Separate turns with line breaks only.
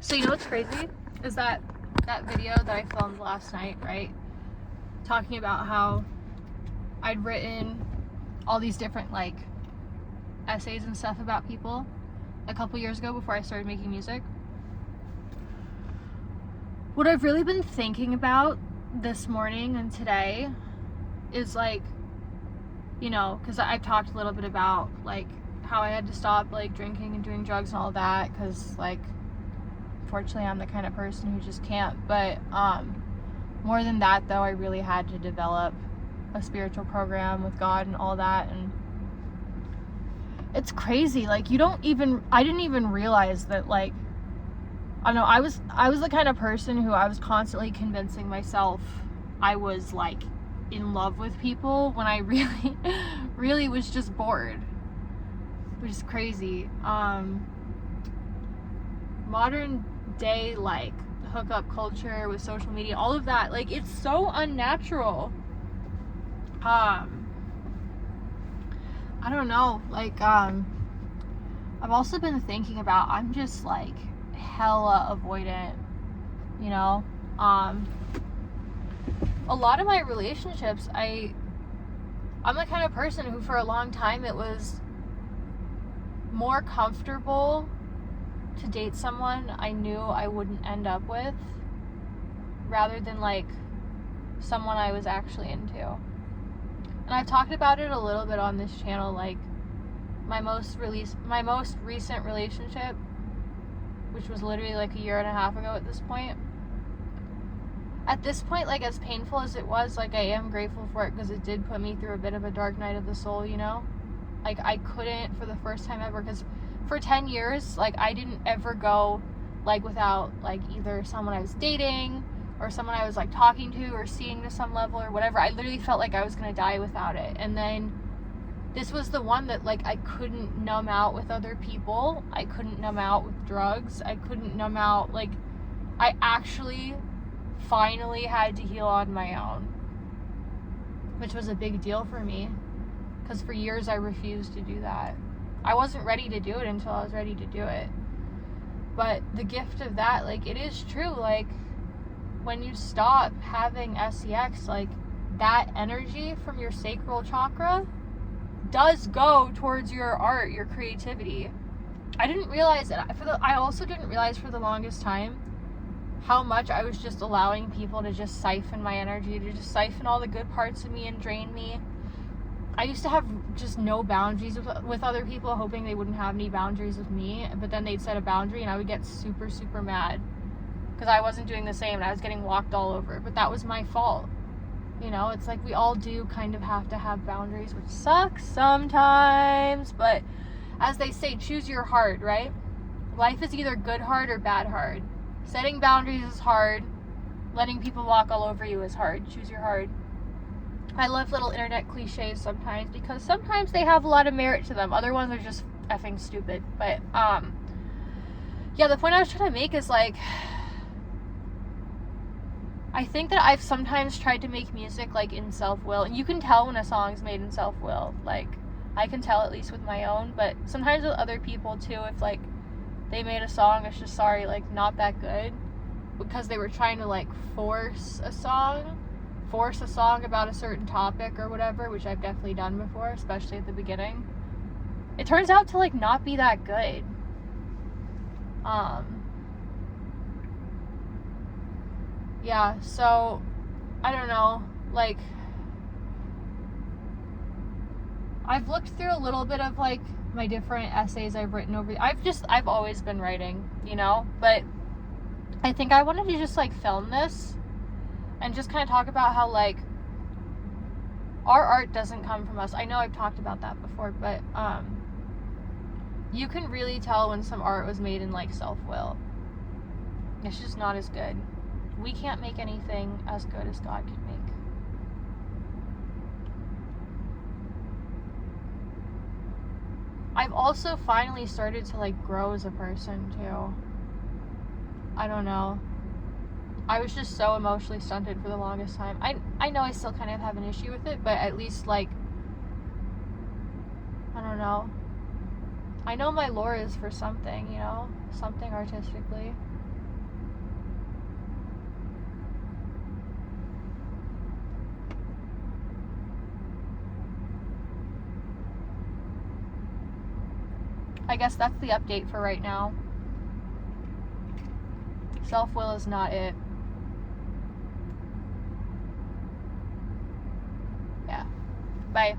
So you know what's crazy is that video that I filmed last night, right? Talking about how I'd written all these different like essays and stuff about people a couple years ago before I started making music. What I've really been thinking about this morning and today is like, you know, because I've talked a little bit about like how I had to stop like drinking and doing drugs and all that because like fortunately I'm the kind of person who just can't. But more than that though, I really had to develop a spiritual program with God and all that, and it's crazy. Like I didn't even realize that like, I don't know, I was the kind of person who I was constantly convincing myself I was like in love with people when I really was just bored, which is crazy. Modern day like hookup culture with social media, all of that, like it's so unnatural. I don't know, like I've also been thinking about, I'm just like hella avoidant, you know. A lot of my relationships, I'm the kind of person who for a long time it was more comfortable to date someone I knew I wouldn't end up with rather than like someone I was actually into. And I've talked about it a little bit on this channel, like my most recent relationship, which was literally like a year and a half ago at this point. At this point, like as painful as it was, like I am grateful for it because it did put me through a bit of a dark night of the soul, you know? Like I couldn't, for the first time ever, because for 10 years, like I didn't ever go like without like either someone I was dating or someone I was like talking to or seeing to some level or whatever. I literally felt like I was gonna die without it. And then this was the one that like I couldn't numb out with other people. I couldn't numb out with drugs. I couldn't numb out, like I actually finally had to heal on my own, which was a big deal for me because for years I refused to do that. I wasn't ready to do it until I was ready to do it. But the gift of that, like it is true, like when you stop having sex, like that energy from your sacral chakra does go towards your art, your creativity. I didn't realize that. I also didn't realize for the longest time how much I was just allowing people to just siphon my energy, to just siphon all the good parts of me and drain me. I used to have just no boundaries with other people, hoping they wouldn't have any boundaries with me, but then they'd set a boundary and I would get super, super mad because I wasn't doing the same and I was getting walked all over, but that was my fault. You know, it's like we all do kind of have to have boundaries, which sucks sometimes, but as they say, choose your hard, right? Life is either good hard or bad hard. Setting boundaries is hard. Letting people walk all over you is hard. Choose your hard. I love little internet cliches sometimes because sometimes they have a lot of merit to them. Other ones are just effing stupid. But, yeah, the point I was trying to make is like, I think that I've sometimes tried to make music like in self-will, and you can tell when a song's made in self-will. Like, I can tell at least with my own, but sometimes with other people too, if like they made a song, it's just like not that good because they were trying to like force a song about a certain topic or whatever, which I've definitely done before, especially at the beginning. It turns out to like not be that good. Yeah, so I don't know, like I've looked through a little bit of like my different essays I've written over. I've always been writing, you know, but I think I wanted to just like film this and just kind of talk about how like our art doesn't come from us. I know I've talked about that before, but you can really tell when some art was made in like self-will. It's just not as good. We can't make anything as good as God can make. I've also finally started to like grow as a person too. I don't know. I was just so emotionally stunted for the longest time. I know I still kind of have an issue with it, but at least like, I don't know. I know my lore is for something, you know? Something artistically. I guess that's the update for right now. Self-will is not it. Yeah. Bye.